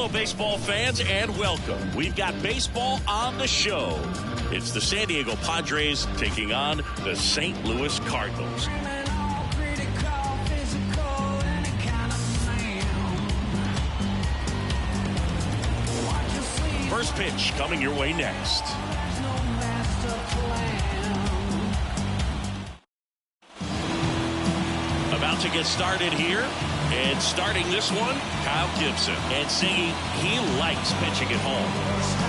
Hello, baseball fans, and welcome. We've got baseball on the show. It's the San Diego Padres taking on the St. Louis Cardinals. First pitch coming your way next. About to get started here. And starting this one, Kyle Gibson. And singing, he likes pitching at home.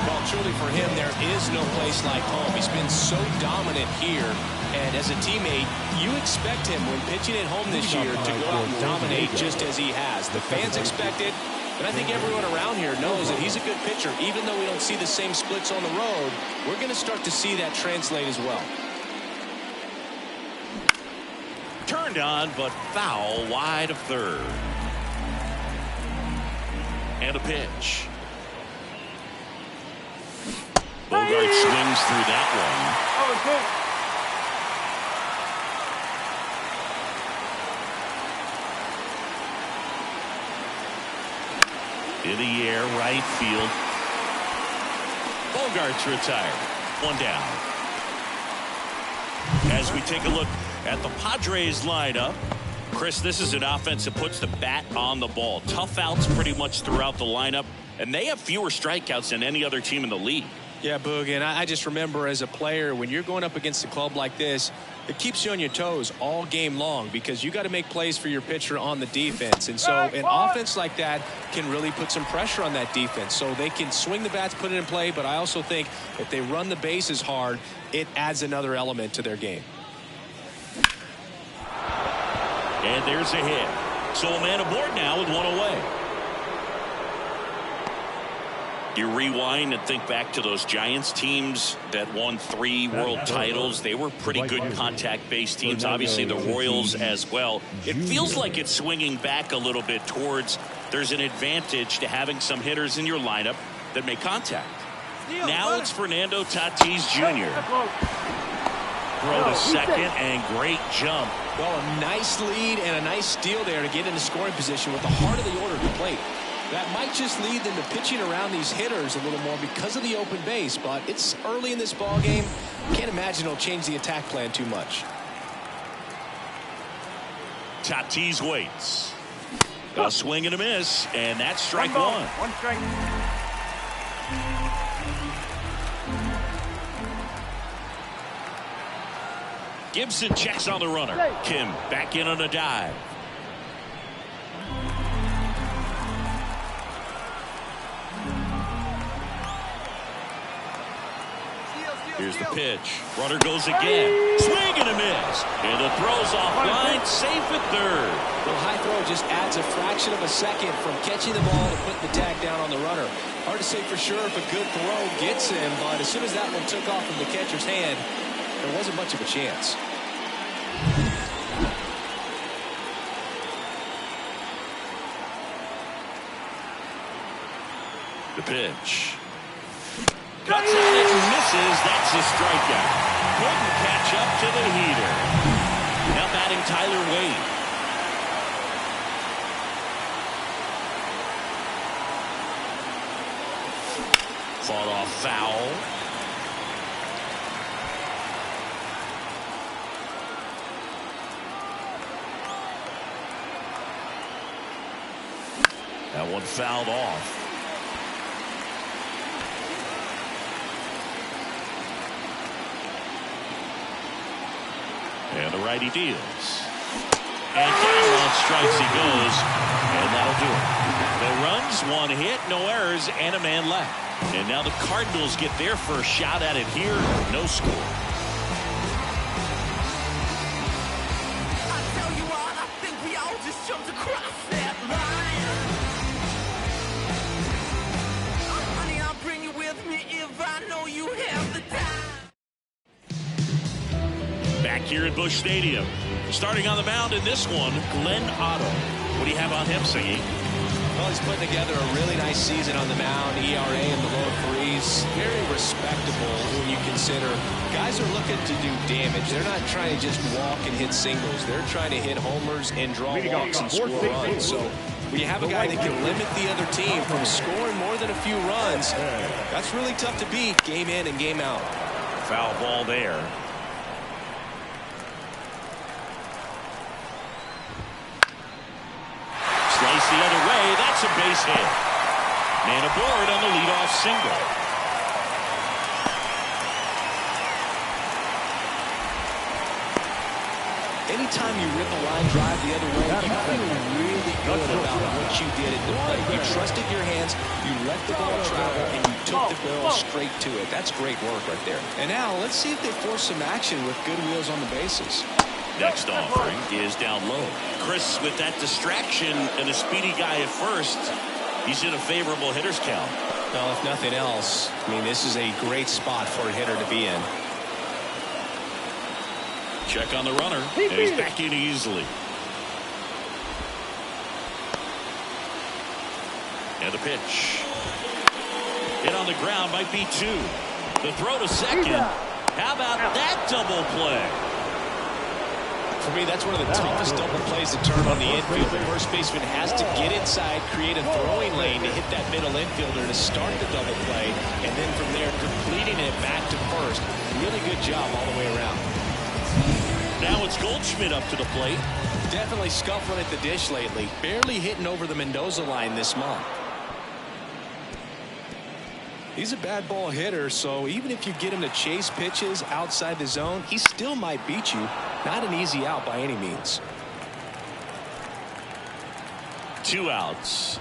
Well, truly for him, there is no place like home. He's been so dominant here. And as a teammate, you expect him when pitching at home this year to go out and dominate just as he has. The fans expect it. But I think everyone around here knows that he's a good pitcher. Even though we don't see the same splits on the road, we're going to start to see that translate as well. Turned on, but foul wide of third. And a pitch. Bogart swings through that one. In the air, right field. Bogart's retired. One down. As we take a look at the Padres lineup, Chris, this is an offense that puts the bat on the ball. Tough outs pretty much throughout the lineup, and they have fewer strikeouts than any other team in the league. Yeah, Boog, and I just remember as a player, when you're going up against a club like this, it keeps you on your toes all game long because you got to make plays for your pitcher on the defense. And so an offense like that can really put some pressure on that defense. So they can swing the bats, put it in play, but I also think if they run the bases hard, it adds another element to their game. And there's a hit. So a man aboard now with one away. You rewind and think back to those Giants teams that won 3 world titles. They were pretty good contact-based teams. Obviously, the Royals as well. It feels like it's swinging back a little bit towards there's an advantage to having some hitters in your lineup that make contact. Now it's Fernando Tatis Jr. Throw to second and great jump. Well, a nice lead and a nice steal there to get into scoring position with the heart of the order to plate. That might just lead them to pitching around these hitters a little more because of the open base, but it's early in this ball game. Can't imagine it'll change the attack plan too much. Tatis waits. A swing and a miss, and that's strike one. One strike. Gibson checks on the runner. Kim back in on a dive. Here's the pitch. Runner goes again. Swing and a miss. And the throw's offline. Safe at third. Well, high throw just adds a fraction of a second from catching the ball to putting the tag down on the runner. Hard to say for sure if a good throw gets him, but as soon as that one took off from the catcher's hand, there wasn't much of a chance. The pitch. Cuts on it and misses. That's a strikeout. Couldn't catch up to the heater. Now batting Tyler Wade. Fought off foul. That one fouled off. And the righty deals. And down on strikes he goes. And that'll do it. No runs, 1 hit, no errors, and a man left. And now the Cardinals get their first shot at it here. No score. I tell you what, I think we all just jumped across that line. Honey, I'll bring you with me if I know you have the time. Back here at Busch Stadium. Starting on the mound in this one, Glenn Otto. What do you have on him, Singy? Well, he's putting together a really nice season on the mound. ERA in the low 3s. Very respectable when you consider guys are looking to do damage. They're not trying to just walk and hit singles. They're trying to hit homers and draw walks and score runs. So When you have a guy that can limit the other team from scoring more than a few runs, that's really tough to beat game in and game out. Foul ball there. Slice the other way. That's a base hit. Man aboard on the leadoff single. Anytime you rip a line drive the other way, you feel really good about what you did at the plate. You trusted your hands, you let the ball travel, and you took the barrel straight to it. That's great work right there. And now let's see if they force some action with good wheels on the bases. Next offering is down low. Chris, with that distraction and a speedy guy at first, he's in a favorable hitter's count. Well, if nothing else, I mean, this is a great spot for a hitter to be in. Check on the runner, and he's back in easily. And the pitch. Hit on the ground, might be two. The throw to second. How about that double play? For me, that's one of the toughest double plays to turn on the infield. The first baseman has to get inside, create a throwing lane to hit that middle infielder to start the double play, and then from there, completing it back to first. Really good job all the way around. Now it's Goldschmidt up to the plate. Definitely scuffling at the dish lately. Barely hitting over the Mendoza line this month. He's a bad ball hitter, so even if you get him to chase pitches outside the zone, he still might beat you. Not an easy out by any means. 2 outs.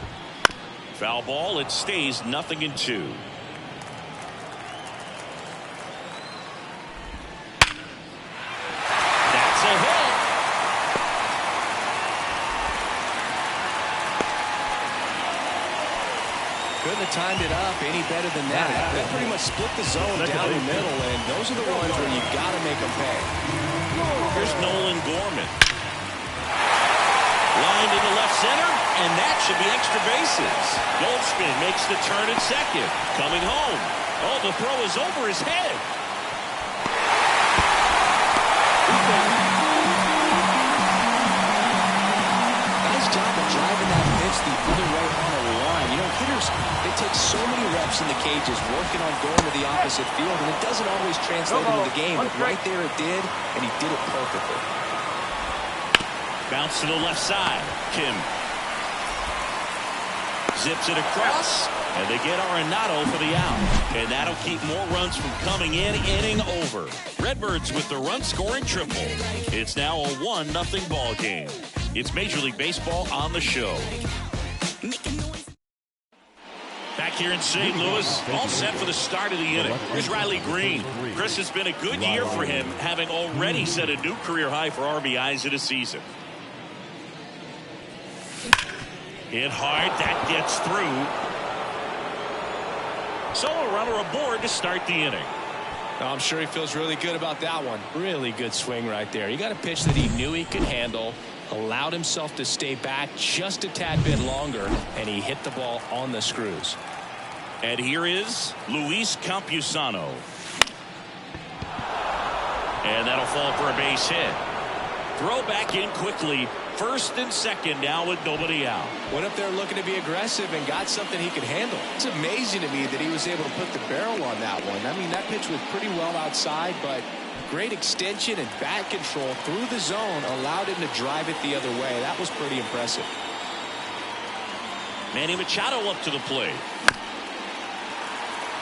Foul ball. It stays 0-2. That's a hit. Couldn't have timed it up any better than that. They pretty much split the zone down the middle, and those are the ones where you got to make them pay. Here's Nolan Gorman. Lined into left center, and that should be extra bases. Goldschmidt makes the turn at second. Coming home. Oh, the throw is over his head. Nice job of driving that pitch the other way on a line. You know, hitters, they take so many reps in the cages working on going to the opposite field, and it doesn't always translate into the game, but right there it did, and he did it perfectly. Bounce to the left side. Kim zips it across, and they get Arenado for the out. And that'll keep more runs from coming in. Inning over. Redbirds with the run-scoring triple. It's now a 1-0 ball game. It's Major League Baseball on the show. Back here in St. Louis, all set for the start of the inning. Here's Riley Green. Chris, has been a good year for him, having already set a new career high for RBIs in a season. Hit hard, that gets through. So a runner aboard to start the inning. I'm sure he feels really good about that one. Really good swing right there. He got a pitch that he knew he could handle, allowed himself to stay back just a tad bit longer, and he hit the ball on the screws. And here is Luis Campusano. And that'll fall for a base hit. Throw back in quickly. First and second now with nobody out. Went up there looking to be aggressive and got something he could handle. It's amazing to me that he was able to put the barrel on that one. I mean, that pitch was pretty well outside, but great extension and bat control through the zone allowed him to drive it the other way. That was pretty impressive. Manny Machado up to the plate.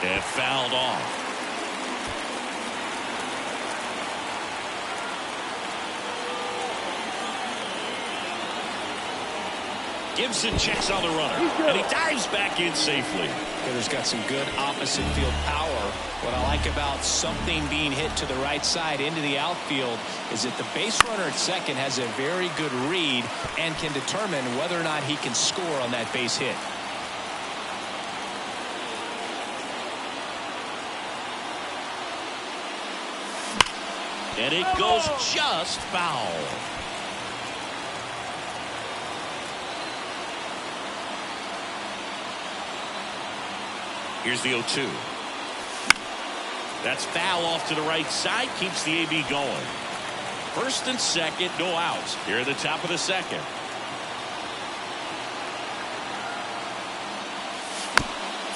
And fouled off. Gibson checks on the runner, and he dives back in safely. Hitter's got some good opposite field power. What I like about something being hit to the right side into the outfield is that the base runner at second has a very good read and can determine whether or not he can score on that base hit. And it goes just foul. Here's the 0-2. That's foul off to the right side. Keeps the AB going. First and second, no outs. Here at the top of the second.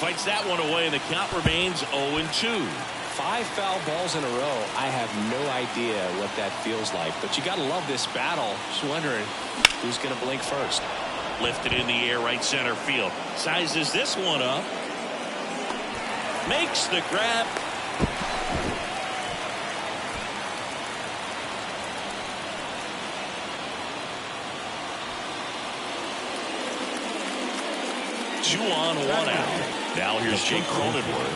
Fights that one away, and the count remains 0-2. 5 foul balls in a row. I have no idea what that feels like, but you got to love this battle. Just wondering who's going to blink first. Lifted in the air, right center field. Sizes this one up. Makes the grab. Two on, one out. Now here's Jake Cronenworth.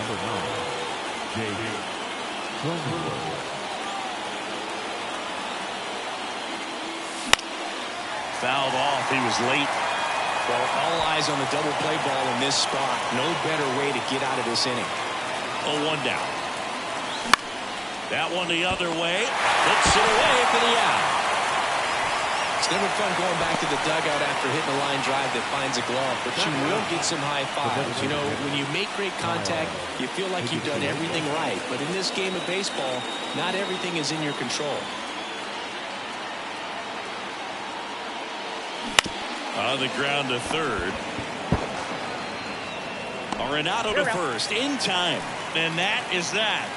Fouled off. He was late. Well, all eyes on the double play ball in this spot. No better way to get out of this inning. 0-1 down. That one the other way. Hits it away for the out. It's never fun going back to the dugout after hitting a line drive that finds a glove, but you will get some high fives. You know, when you make great contact, you feel like you've done everything right. But in this game of baseball, not everything is in your control. On the ground to third. Arenado to first in time. And that is that.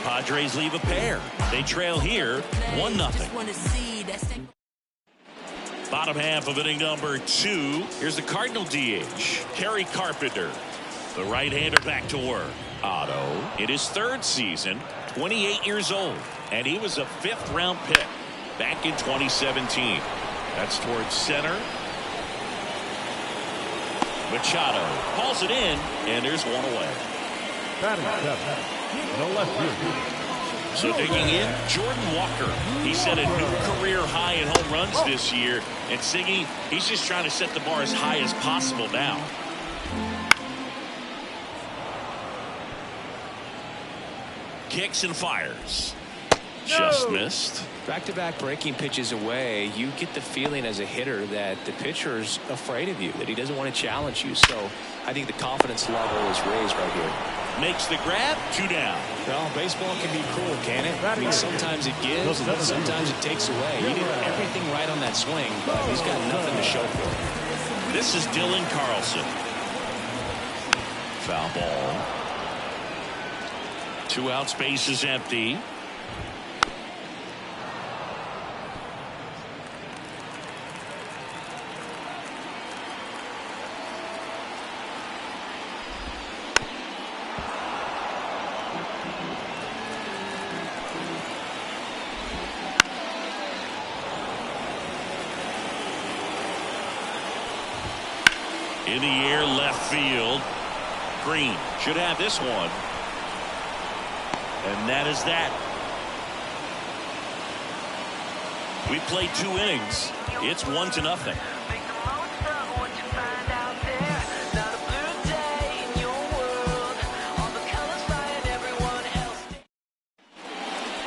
Padres leave a pair. They trail here 1-0. Bottom half of inning number 2. Here's the Cardinal DH, Kerry Carpenter. The right-hander back to work. Otto in his 3rd season, 28 years old. And he was a 5th-round pick back in 2017. That's towards center. Machado hauls it in, and there's one away. No left field. So digging in, Jordan Walker. He set a new career high in home runs this year. And Siggy, he's just trying to set the bar as high as possible now. Kicks and fires. Just missed. Back-to-back breaking pitches away, you get the feeling as a hitter that the pitcher's afraid of you, that he doesn't want to challenge you. So I think the confidence level is raised right here. Makes the grab, 2 down. Well, baseball can be cruel, can it? I mean, sometimes it gives, and sometimes it takes away. He did everything right on that swing, but he's got nothing to show for it. This is Dylan Carlson. Foul ball. 2 out, space is empty. In the air, left field. Green should have this one. And that is that. We played 2 innings. It's 1-0.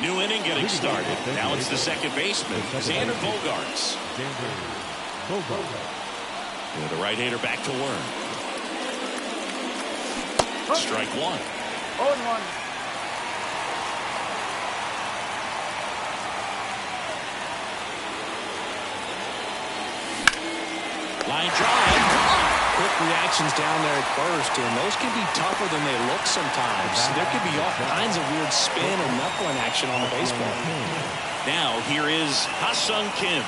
New inning getting started. Now it's the second baseman, Xander Bogaerts. With the right-hander back to work. Strike 1. 0-1. Line drive. Quick reactions down there at first, and those can be tougher than they look sometimes. There could be all kinds of weird spin and knuckling action on the baseball. Now here is Ha-Seong Kim.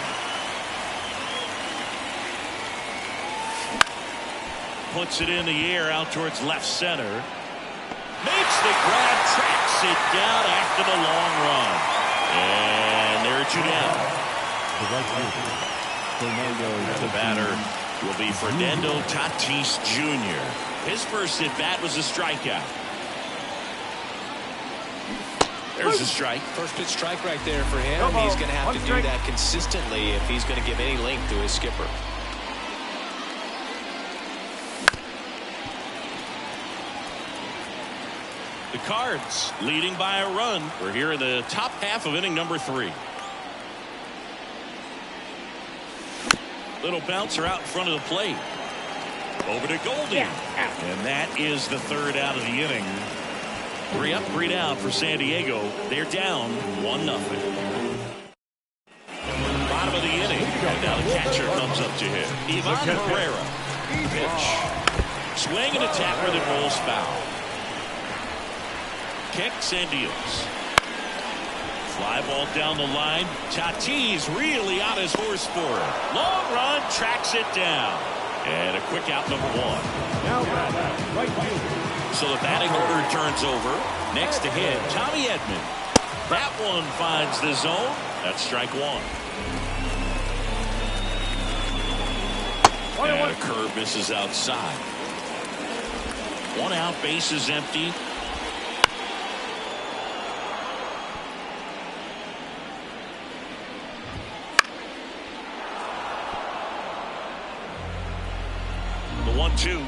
Puts it in the air out towards left center. Makes the grab, tracks it down after the long run. And there are 2 down. The batter will be Fernando Tatis Jr. His first at bat was a strikeout. There's a strike. First pitch strike right there for him. He's going to have to do that consistently if he's going to give any length to his skipper. The Cards leading by a run. We're here in the top half of inning number 3. Little bouncer out in front of the plate. Over to Goldie. And that is the 3rd out of the inning. 3 up, 3 down for San Diego. They're down 1-0. Bottom of the inning. And now the catcher comes up to hit. Ivan Herrera. Pitch. Swing and a tapper that rolls foul. Kicks and deals. Fly ball down the line. Tatis really on his horse for it. Long run, tracks it down. And a quick out, number one. Now right field. So the batting order turns over. Next to hit, Tommy Edman. That one finds the zone. That's strike one. And a curve misses outside. One out, base is empty. The 1-2.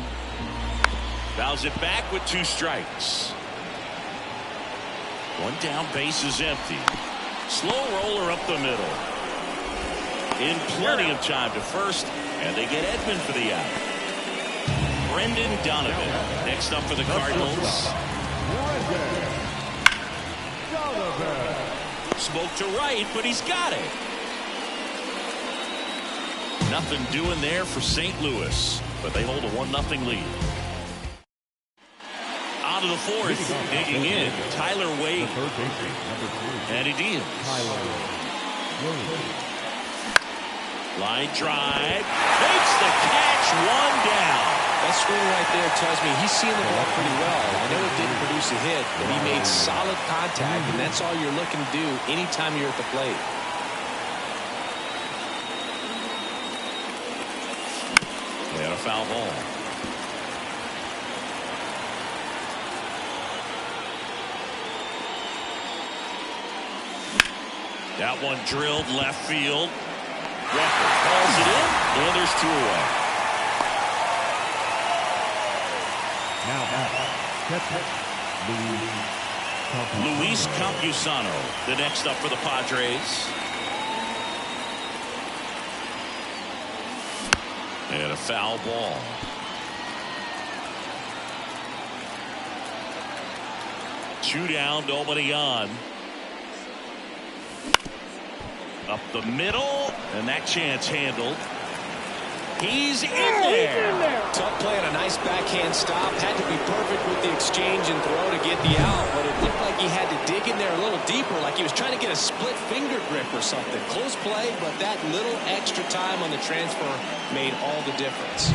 Fouls it back with 2 strikes. One down, base is empty. Slow roller up the middle. In plenty of time to first, and they get Edman for the out. Brendan Donovan next up for the Cardinals. Spoke to right, but he's got it. Nothing doing there for St. Louis, but they hold a 1-0 lead. On to the fourth, digging in, Tyler Wade. And he deals. Line drive, makes the catch, 1 down. That swing right there tells me he's seeing the ball pretty well. I know it didn't produce a hit, but he made solid contact, and that's all you're looking to do anytime you're at the plate. And a foul ball. That one drilled left field. Rucker calls it in, and there's 2 away. Now Luis Campusano, the next up for the Padres. And a foul ball. Two down, nobody on. Up the middle, and that chance handled. He's in there. Tough play on a nice backhand stop. Had to be perfect with the exchange and throw to get the out, but it looked like he had to dig in there a little deeper, like he was trying to get a split finger grip or something. Close play, but that little extra time on the transfer made all the difference.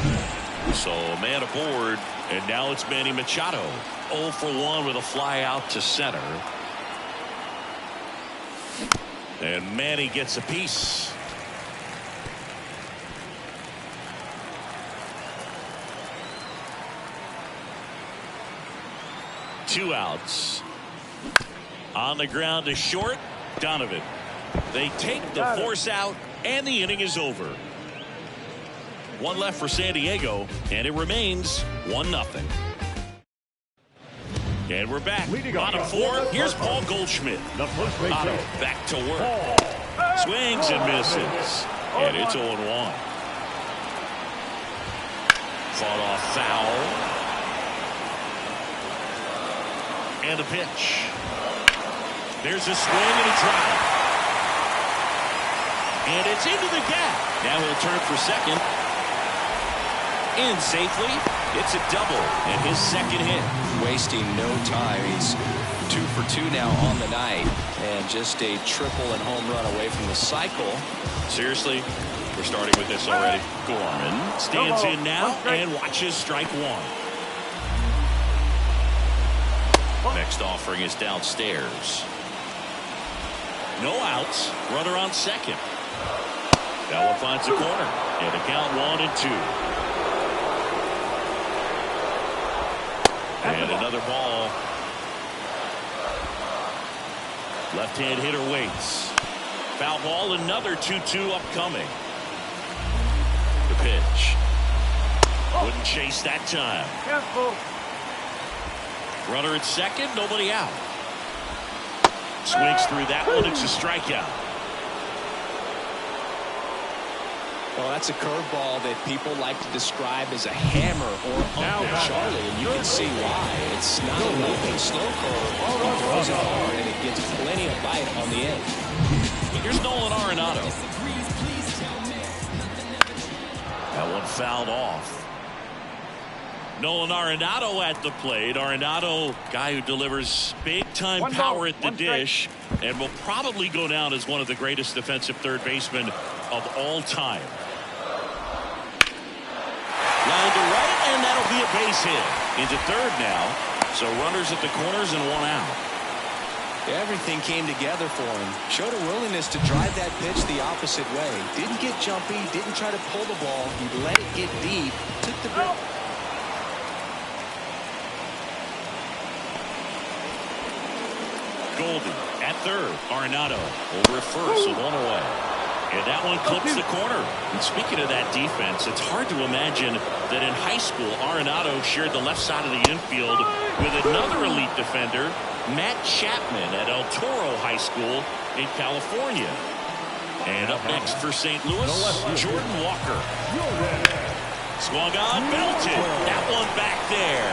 So a man aboard, and now it's Manny Machado. 0 for 1 with a fly out to center. And Manny gets a piece. Two outs. On the ground to short, Donovan. They take the force out, and the inning is over. 1 left for San Diego, and it remains 1-0. And we're back. Bottom 4. Here's Paul Goldschmidt. Otto back to work. Swings and misses. And it's 0-1. Fought off foul. And a pitch. There's a swing and a drive. And it's into the gap. Now he'll turn for second. In safely. It's a double and his second hit. Wasting no time. He's 2 for 2 now on the night, and just a triple and home run away from the cycle. Seriously, we're starting with this already. Gorman stands in now and watches strike 1. Next offering is downstairs. No outs. Runner on second. That one finds the corner. And a count 1-2. And another ball. Left-hand hitter waits. Foul ball, another 2-2 upcoming. The pitch. Wouldn't chase that time. Careful. Runner at second, nobody out. Swings through that one, it's a strikeout. Well, that's a curveball that people like to describe as a hammer or Uncle Charlie, and you can see why. It's not a moving slow curve. He throws it hard, and it gets plenty of bite on the end. Here's Nolan Arenado. That one fouled off. Nolan Arenado at the plate. Arenado, guy who delivers big-time One power ball, at the one strike. dish and will probably go down as one of the greatest defensive third basemen of all time. Line to right, and that'll be a base hit. Into third now. So runners at the corners and one out. Everything came together for him. Showed a willingness to drive that pitch the opposite way. Didn't get jumpy, didn't try to pull the ball. He let it get deep, took the grip. Goldie at third. Arenado over at first, so one away. And that one clips the corner. And speaking of that defense, it's hard to imagine that in high school, Arenado shared the left side of the infield with another elite defender, Matt Chapman at El Toro High School in California. And up next for St. Louis, Jordan Walker. Swung on, belted. That one back there.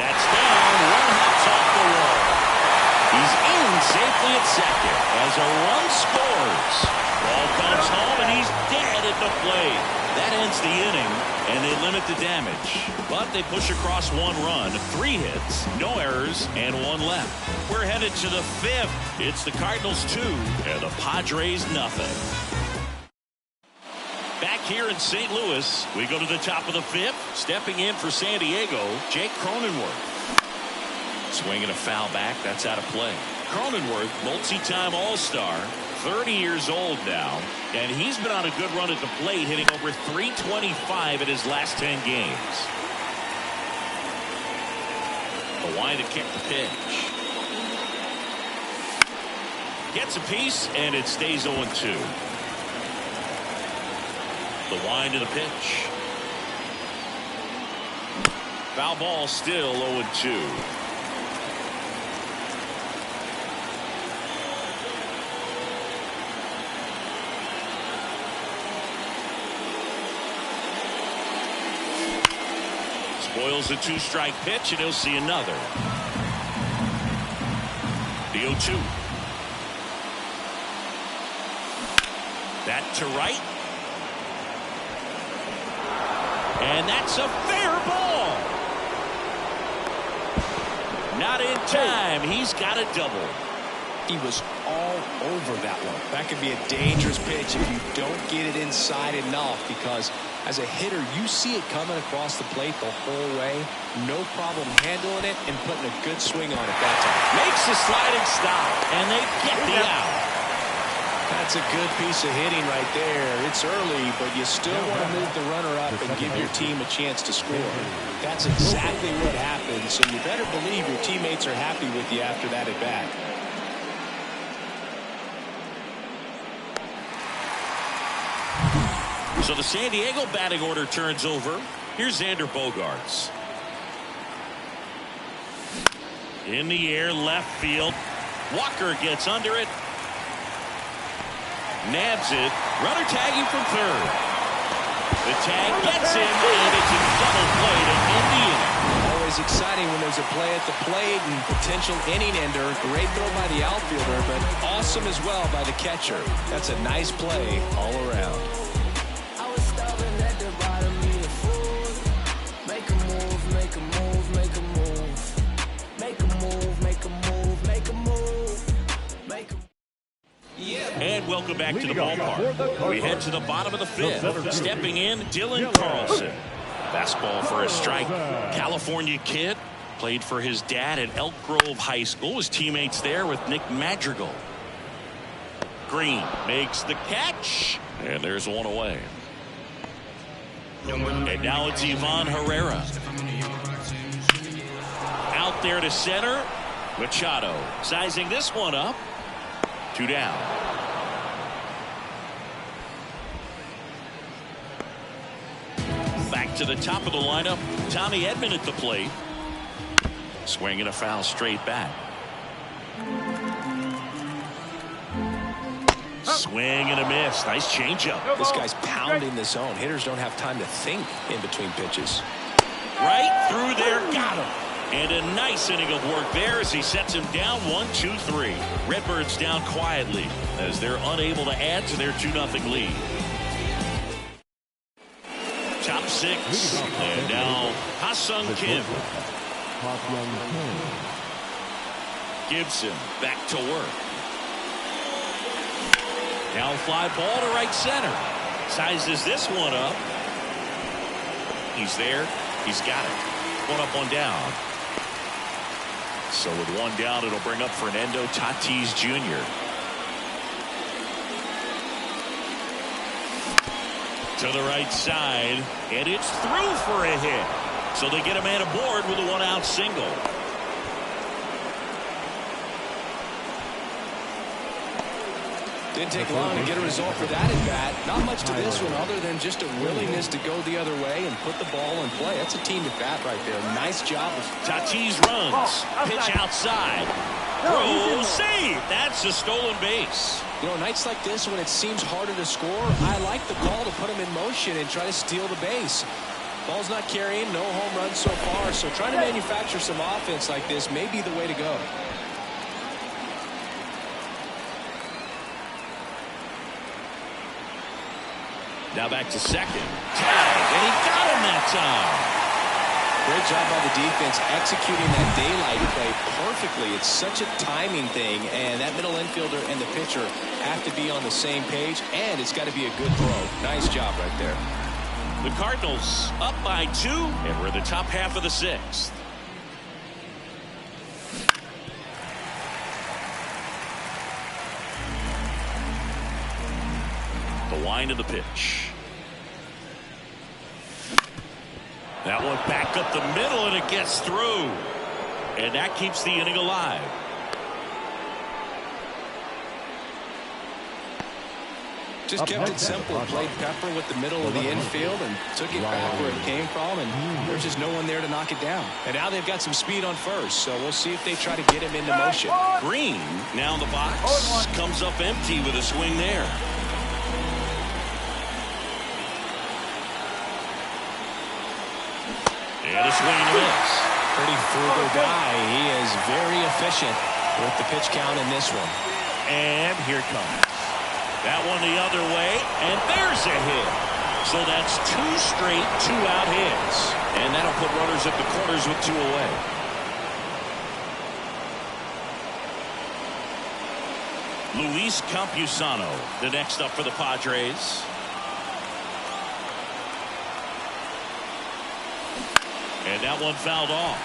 That's down. One hops off the wall. He's in safely at second as a run scores. Ball comes home and he's dead at the plate. That ends the inning and they limit the damage. But they push across one run, 3 hits, no errors, and 1 left. We're headed to the 5th. It's the Cardinals 2 and the Padres nothing. Back here in St. Louis, we go to the top of the 5th. Stepping in for San Diego, Jake Cronenworth. Swinging a foul back, that's out of play. Cronenworth, multi-time All-Star, 30 years old now, and he's been on a good run at the plate, hitting over .325 in his last 10 games. The wind to kick the pitch. Gets a piece, and it stays 0-2. The wind to the pitch. Foul ball, still 0-2. Spoils a 2-strike pitch, and he'll see another. The 0-2. That to right. And that's a fair ball. Not in time. He's got a double. He was all over that one. That could be a dangerous pitch if you don't get it inside enough, because as a hitter, you see it coming across the plate the whole way. No problem handling it and putting a good swing on it that time. Makes the sliding stop, and they get the out. That's a good piece of hitting right there. It's early, but you still want to move the runner up and give your team a chance to score. That's exactly what happened, so you better believe your teammates are happy with you after that at bat. So the San Diego batting order turns over. Here's Xander Bogaerts. In the air, left field. Walker gets under it. Nabs it. Runner tagging from third. The tag gets him, and it's a double play to end the inning. Always exciting when there's a play at the plate and potential inning ender. Great throw by the outfielder, but awesome as well by the catcher. That's a nice play all around. And welcome back to the ballpark. We head to the bottom of the 5th. Stepping in, Dylan Carlson. Fastball for a strike. California kid. Played for his dad at Elk Grove High School. Was teammates there with Nick Madrigal. Green makes the catch. And there's one away. And now it's Ivan Herrera. Out there to center. Machado sizing this one up. 2 down. Back to the top of the lineup. Tommy Edman at the plate. Swinging a foul straight back. Swing and a miss. Nice changeup. This guy's pounding the zone. Hitters don't have time to think in between pitches. Right through there. Got him. And a nice inning of work there as he sets him down 1-2-3. Redbirds down quietly as they're unable to add to their 2-0 lead. Chops 6. And now Ha-Seong Kim. Gibson back to work. Now fly ball to right center. Sizes this one up. He's there. He's got it. One up, one down. So with one down, it'll bring up Fernando Tatis Jr. To the right side, and it's through for a hit. So they get a man aboard with a one-out single. Didn't take long to get a result for that at bat. Not much to this one other than just a willingness to go the other way and put the ball in play. That's a team at bat right there. Nice job. Tatis runs. Pitch outside. Throw, save. That's a stolen base. You know, nights like this when it seems harder to score, I like the call to put him in motion and try to steal the base. Ball's not carrying, no home runs so far, so trying to manufacture some offense like this may be the way to go. Now back to second. Tag, and he got him that time. Great job by the defense executing that daylight play perfectly. It's such a timing thing, and that middle infielder and the pitcher have to be on the same page, and it's got to be a good throw. Nice job right there. The Cardinals up by 2, and we're in the top half of the 6th. The wind of the pitch. That one back up the middle, and it gets through. And that keeps the inning alive. Just kept it simple. Played pepper with the middle of the infield and took it back where it came from, and there's just no one there to knock it down. And now they've got some speed on first, so we'll see if they try to get him into motion. Green now in the box. Comes up empty with a swing there. And a swing and a miss. Pretty frugal guy. He is very efficient with the pitch count in this one. And here comes. That one the other way, and there's a hit. So that's 2 straight 2-out hits. And that'll put runners at the corners with 2 away. Luis Campusano, the next up for the Padres. And that one fouled off.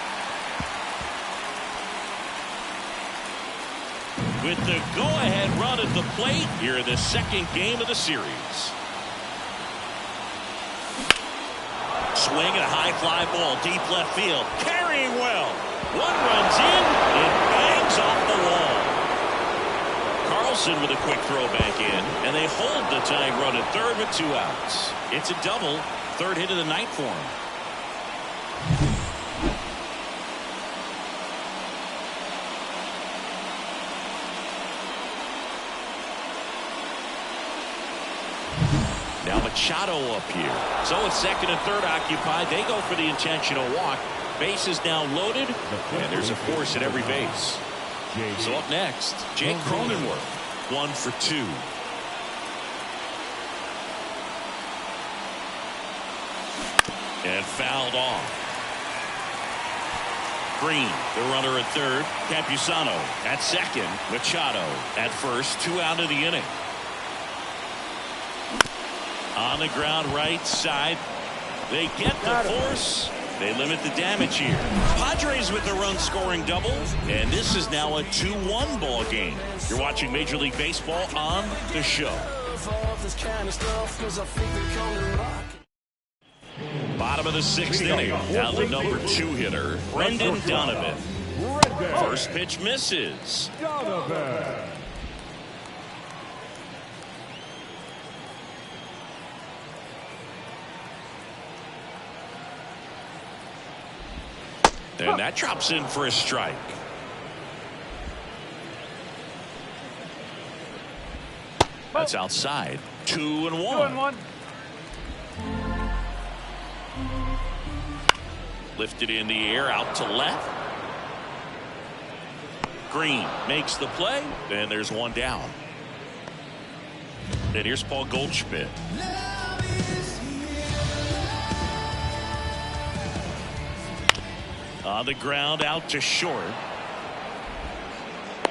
With the go-ahead run at the plate here in the second game of the series. Swing and a high fly ball deep left field. Carrying well. One runs in. It bangs off the wall. Carlson with a quick throw back in. And they hold the tying run at third with 2 outs. It's a double. Third hit of the night for him. Now Machado up here. So it's second and third occupied. They go for the intentional walk. Base is now loaded, and there's a force at every base. So up next, Jake Cronenworth, 1 for 2. And fouled off. Green, the runner at third. Campusano at second. Machado at first. 2 out of the inning. On the ground right side. They get the force. They limit the damage here. Padres with the run scoring double. And this is now a 2-1 ball game. You're watching Major League Baseball on the show. Bottom of the 6th inning. Now the number 2 hitter, Brendan Donovan. First pitch misses. And that drops in for a strike. That's outside. 2-1. Lifted in the air out to left. Green makes the play. Then there's one down. And here's Paul Goldschmidt. On the ground, out to short.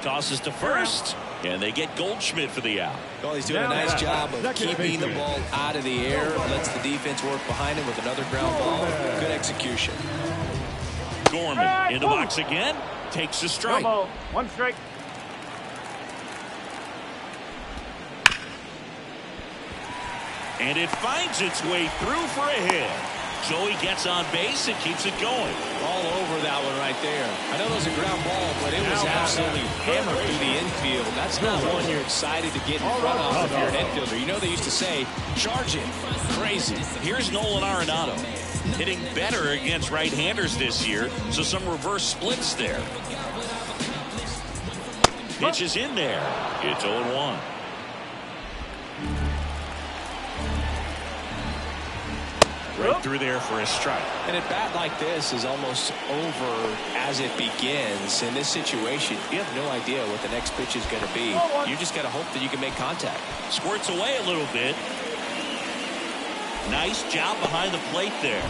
Tosses to first, and they get Goldschmidt for the out. Well, he's doing a nice job of keeping the ball out of the air. Lets the defense work behind him with another ground ball. Good execution. Gorman in the box again. Takes a strike. No ball. One strike. And it finds its way through for a hit. Joey gets on base and keeps it going. All over that one right there. I know it was a ground ball, but it was absolutely hammered through the infield. That's not one you're excited to get in front of if you're an infielder. You know they used to say, charge it. Crazy. Here's Nolan Arenado. Hitting better against right-handers this year, so some reverse splits there. Pitch is in there. It's 0-1. Right through there for a strike. And a bat like this is almost over as it begins. In this situation, you have no idea what the next pitch is going to be. You just got to hope that you can make contact. Squirts away a little bit. Nice job behind the plate there.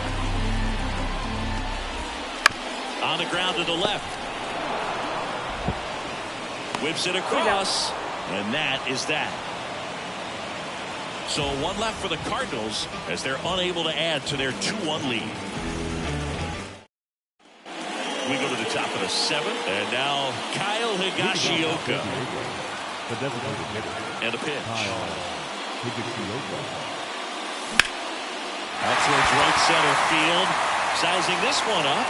On the ground to the left. Whips it across. And that is that. So one left for the Cardinals as they're unable to add to their 2-1 lead. We go to the top of the 7th, and now Kyle Higashioka. And a pitch. Out towards right center field. Sizing this one up.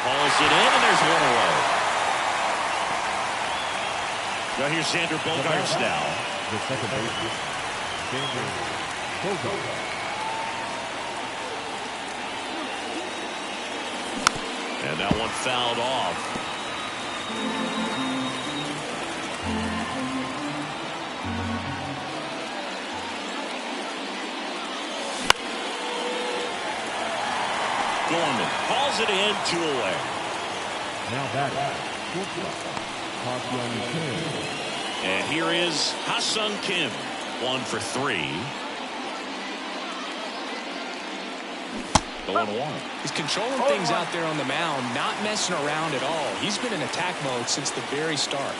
Hauls it in, and there's one away. Now here's Xander Bogaerts now. The second baseman, Xander Bogaerts. And that one fouled off. Gorman calls it in, 2 away. Now batting, shortstop, Ha-Seong Kim. And here is Ha-Seong Kim, 1 for 3. The 1-1. He's controlling things out there on the mound, not messing around at all. He's been in attack mode since the very start.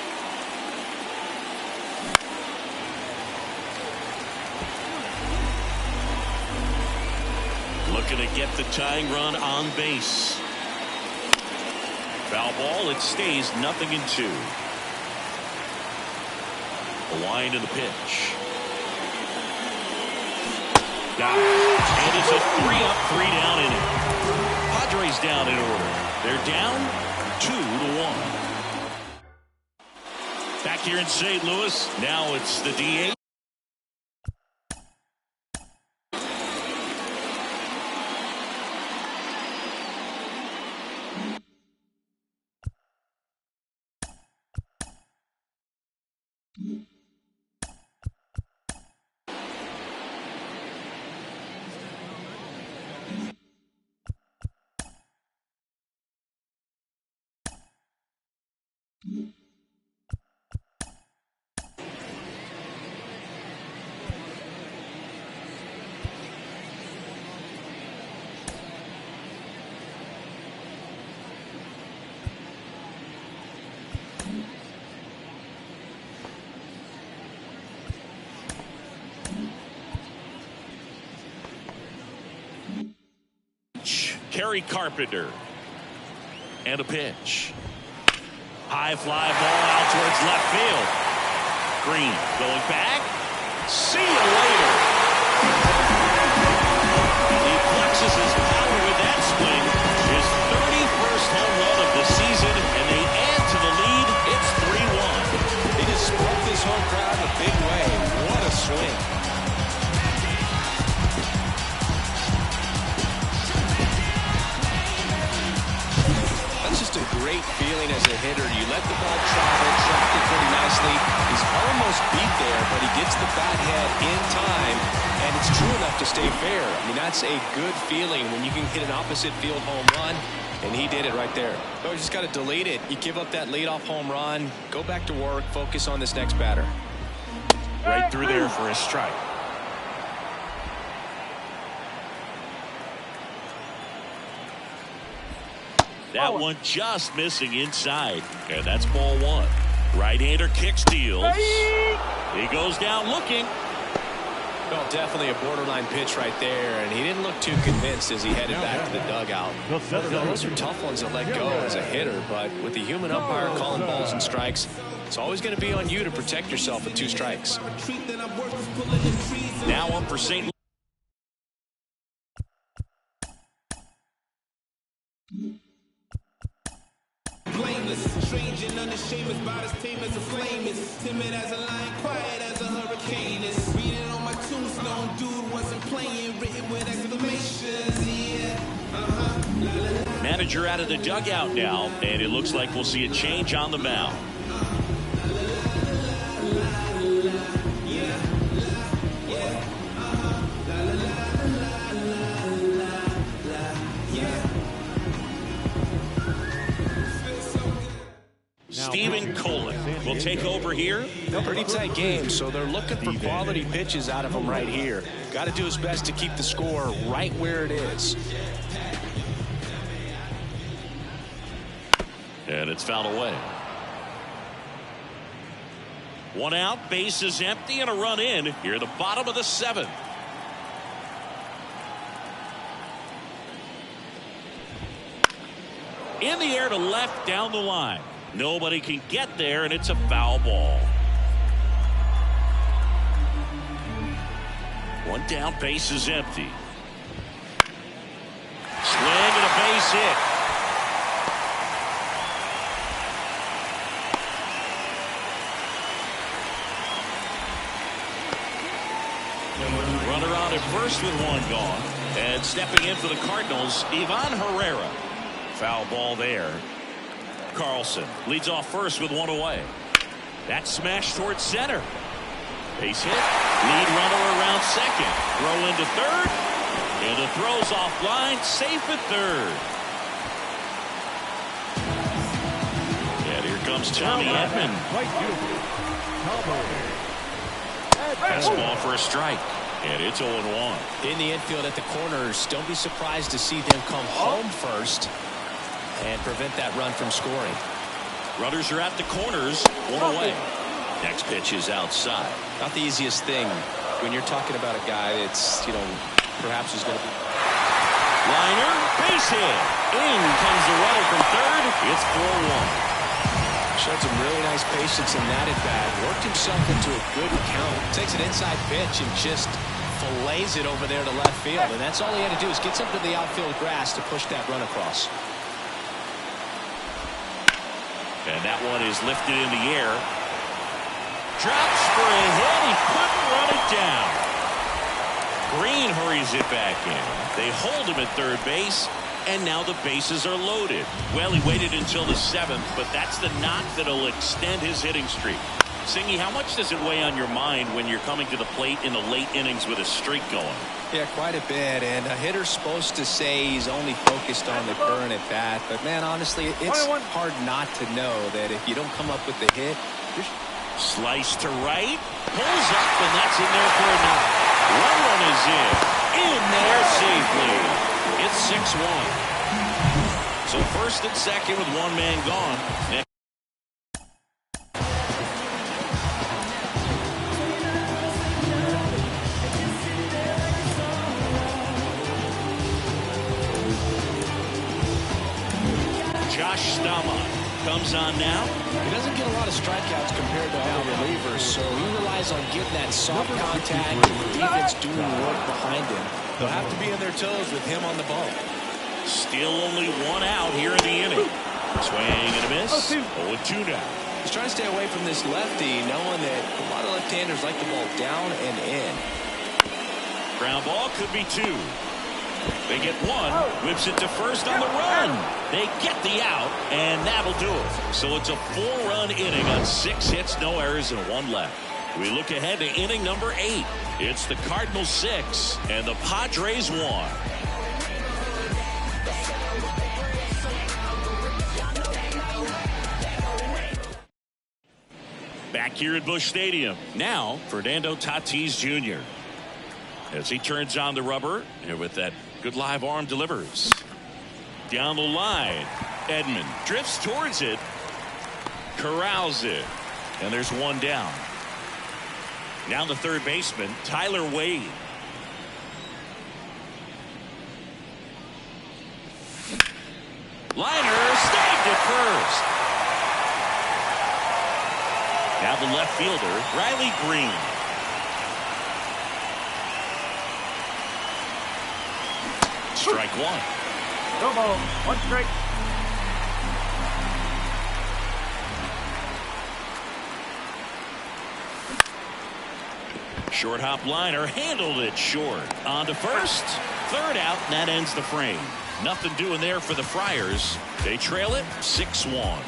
Looking to get the tying run on base. Foul ball, it stays 0-2. The wind of the pitch. Got it. And it's a 3-up, 3-down inning. Padres down in order. They're down 2-1. Back here in St. Louis, now it's the DH. Kerry Carpenter. And a pitch. High fly ball out towards left field. Green going back. See you later. He flexes his power with that swing. His 31st home run of the season, and they add to the lead. It's 3-1. He just spoke this home crowd in a big way. What a swing. Just a great feeling as a hitter. You let the ball travel, tracked it pretty nicely. He's almost beat there, but he gets the bat head in time, and it's true enough to stay fair. I mean, that's a good feeling when you can hit an opposite field home run, and he did it right there. So you just got to delete it. You give up that leadoff home run, go back to work, focus on this next batter. Right through there for a strike. That one just missing inside. And that's ball one. Right-hander kick steals. He goes down looking. Well, definitely a borderline pitch right there, and he didn't look too convinced as he headed back to the dugout. Those are tough ones to let go as a hitter, but with the human umpire calling balls and strikes, it's always going to be on you to protect yourself with 2 strikes. Now up for St. Blameless, strange and unashamed, about as tame as a flame is, timid as a lion, quiet as a hurricane is. Reading on my tombstone, dude wasn't playing, written with exclamations, yeah. Manager out of the dugout now, and it looks like we'll see a change on the mound. Steven Colin will take over here. Pretty tight game, so they're looking for quality pitches out of him right here. Got to do his best to keep the score right where it is. And it's fouled away. 1 out, base is empty, and a run in here at the bottom of the 7th. In the air to left down the line. Nobody can get there, and it's a foul ball. 1 down, base is empty. Swing and a base hit. Runner on at first with 1 gone. And stepping in for the Cardinals, Ivan Herrera. Foul ball there. Carlson leads off first with 1 away. That smash towards center. Base hit. Lead runner around second. Throw into third. And the throw's offline. Safe at third. And here comes Tommy Edman. Fastball for a strike. And it's 0-1. In the infield at the corners, don't be surprised to see them come home first and prevent that run from scoring. Runners are at the corners. 1 away. Next pitch is outside. Not the easiest thing when you're talking about a guy that's, perhaps is going to be. Liner, base hit. In comes the runner from third. It's 4-1. Showed some really nice patience in that at bat. Worked himself into a good count. Takes an inside pitch and just fillets it over there to left field. And that's all he had to do is get something to the outfield grass to push that run across. And that one is lifted in the air. Drops for a hit. He couldn't run it down. Green hurries it back in. They hold him at third base. And now the bases are loaded. Well, he waited until the 7th, but that's the knock that'll extend his hitting streak. Singy, how much does it weigh on your mind when you're coming to the plate in the late innings with a streak going? Yeah, quite a bit. And a hitter's supposed to say he's only focused on the current at bat. But, man, honestly, it's hard not to know that if you don't come up with the hit, slice to right. Pulls up, and that's in there for a knock. One run is in there safely. It's 6-1. So first and second with 1 man gone. Next. Josh Staumont comes on now. He doesn't get a lot of strikeouts compared to other relievers, so he relies on getting that soft contact and the defense doing work behind him. They'll have to be on their toes with him on the ball. Still only 1 out here in the inning. Swing and a miss. 0-2 now. He's trying to stay away from this lefty, knowing that a lot of left-handers like the ball down and in. Ground ball could be 2. They get 1. Whips it to first on the run. They get the out, and that'll do it. So it's a 4-run inning on 6 hits, no errors, and 1 left. We look ahead to inning number 8. It's the Cardinals 6 and the Padres 1. Back here at Busch Stadium. Now, Fernando Tatis Jr. as he turns on the rubber and with that good live arm delivers. Down the line. Edman drifts towards it, corrals it, and there's one down. Now the third baseman, Tyler Wade. Liner snagged at first. Now the left fielder, Riley Green. Strike one. No ball. One strike. Short hop liner handled it short. On to first. Third out, and that ends the frame. Nothing doing there for the Friars. They trail it 6-1.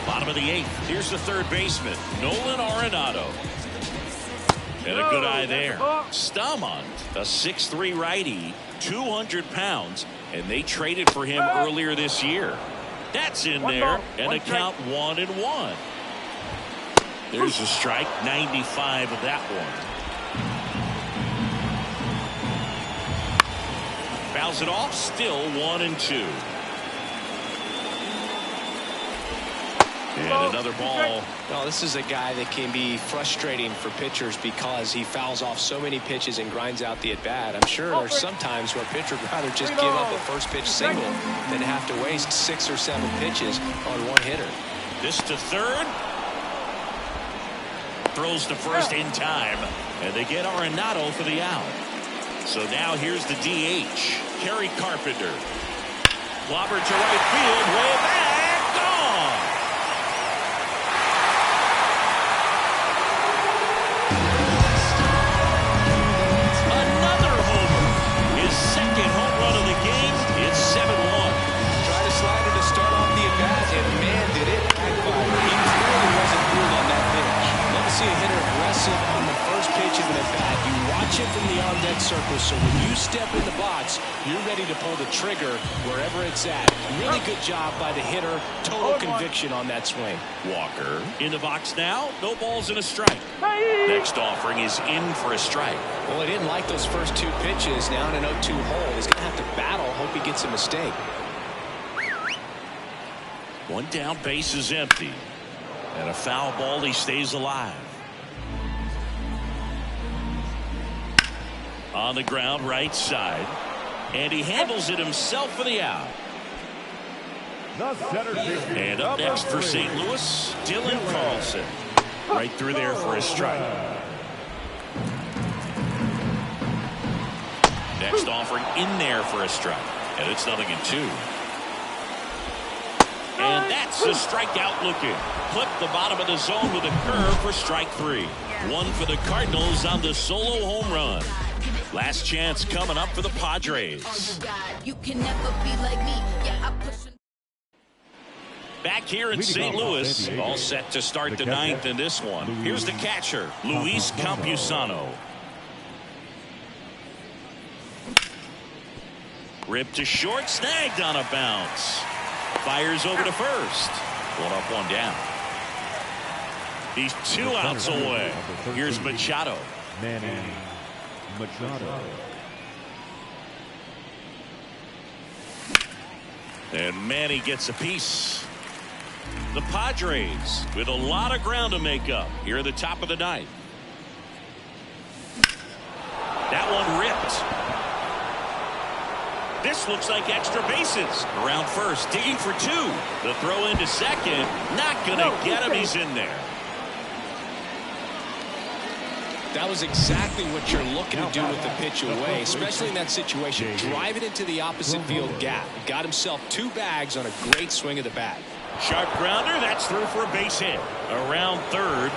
Bottom of the eighth. Here's the third baseman, Nolan Arenado. And a good eye there. Stamont, a 6'3" righty, 200 pounds, and they traded for him earlier this year. That's in there, and a count 1-1. There's a strike, 95 of that one. Fouls it off, still 1-2. And another ball. Well, this is a guy that can be frustrating for pitchers because he fouls off so many pitches and grinds out the at-bat. I'm sure there's some times where a pitcher would rather just give up a first pitch single than have to waste 6 or 7 pitches on one hitter. This to third. Throws to first in time, and they get Arenado for the out. So now here's the DH, Kerry Carpenter. Clobbered to right field, way back, gone. Another homer, his second home run of the game. It's 7-1. Tried to slide it to start off the at-bat, and man, did it backfire. He clearly wasn't fooled on that pitch. Love to see a hitter aggressive on the first pitch of an at-bat. You watch it from the on-deck circle, so when you step in the box, you're ready to pull the trigger wherever it's at. Really good job by the hitter. Total conviction on that swing. Walker in the box now. No balls and a strike. Next offering is in for a strike. Well, he didn't like those first 2 pitches. Now in an 0-2 hole. He's going to have to battle. Hope he gets a mistake. One down, base is empty. And a foul ball, he stays alive. On the ground, right side. And he handles it himself for the out. The center fielder. And up next for St. Louis, Dylan Carlson. Right through there for a strike. Next offering in there for a strike. And it's 0-2. And that's a strikeout looking. Clip the bottom of the zone with a curve for strike 3. One for the Cardinals on the solo home run. Last chance coming up for the Padres. Back here in St. Louis, all set to start the ninth in this one. Here's the catcher, Luis Campusano. Ripped to short, snagged on a bounce. Fires over to first. 1 up, 1 down. He's 2 outs away. Here's Machado. Manny Machado. And Manny gets a piece. The Padres with a lot of ground to make up here at the top of the ninth. That one ripped. This looks like extra bases. Around first, digging for 2. The throw into second. Not gonna get him. He's in there. That was exactly what you're looking to do with the pitch away, especially in that situation. Drive it into the opposite field gap. Got himself 2 bags on a great swing of the bat. Sharp grounder. That's through for a base hit. Around third.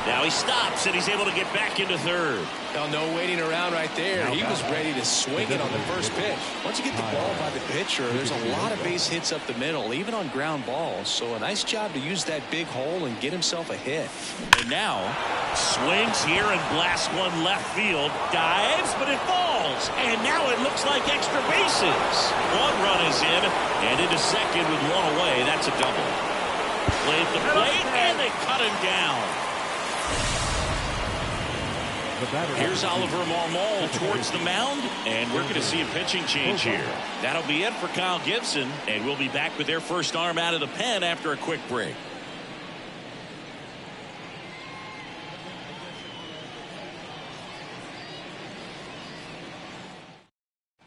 Now he stops, and he's able to get back into third. Now, no waiting around right there. He was ready to swing it on the first pitch. Once you get the ball by the pitcher, there's a lot of base hits up the middle, even on ground balls. So a nice job to use that big hole and get himself a hit. And now swings here and blasts one left field. Dives, but it falls. And now it looks like extra bases. 1 run is in, and into second with 1 away. That's a double. Played the plate, and they cut him down. The batter. Here's Oliver Marmol towards the mound, and we're going to see a pitching change here. That'll be it for Kyle Gibson, and we'll be back with their first arm out of the pen after a quick break.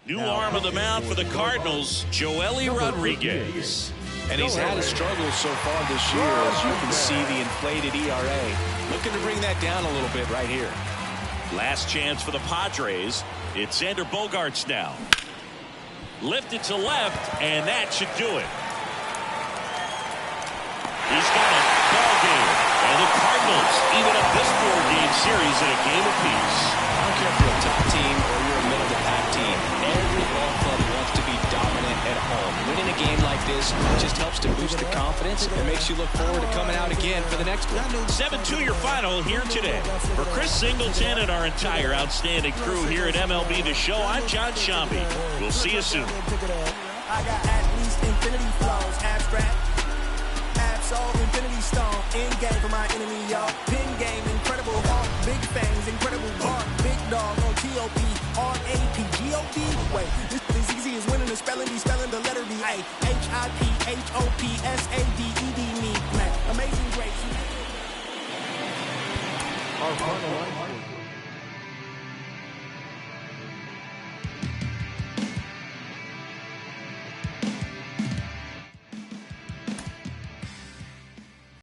New arm of the mound for the Cardinals, Joely Rodriguez. And he's had a struggle so far this year, as you can see the inflated ERA. Looking to bring that down a little bit right here. Last chance for the Padres. It's Xander Bogaerts now. Lifted to left, and that should do it. He's got it. Ball game. And the Cardinals even up this 4-game series in a game apiece. I don't care if you're a top team or you're a middle-of-the-pack team. Every ball club wants to be dominant at home. Winning a game like this just helps to boost the confidence and makes you look forward to coming out again for the next one. 7-2 your final here today. For Chris Singleton and our entire outstanding crew here at MLB The Show, I'm John Shambi. We'll see you soon. I got at least infinity flows, abstract, absol, infinity stone, end game for my enemy, y'all. Pin game, incredible hawk, big fangs, incredible bark, big dog on TOP, RAP, GOP. Wait, this is easy as winning the spelling, be spelling the letter B, A, HIP, HOP, SADED, me, man, amazing grace. Our final line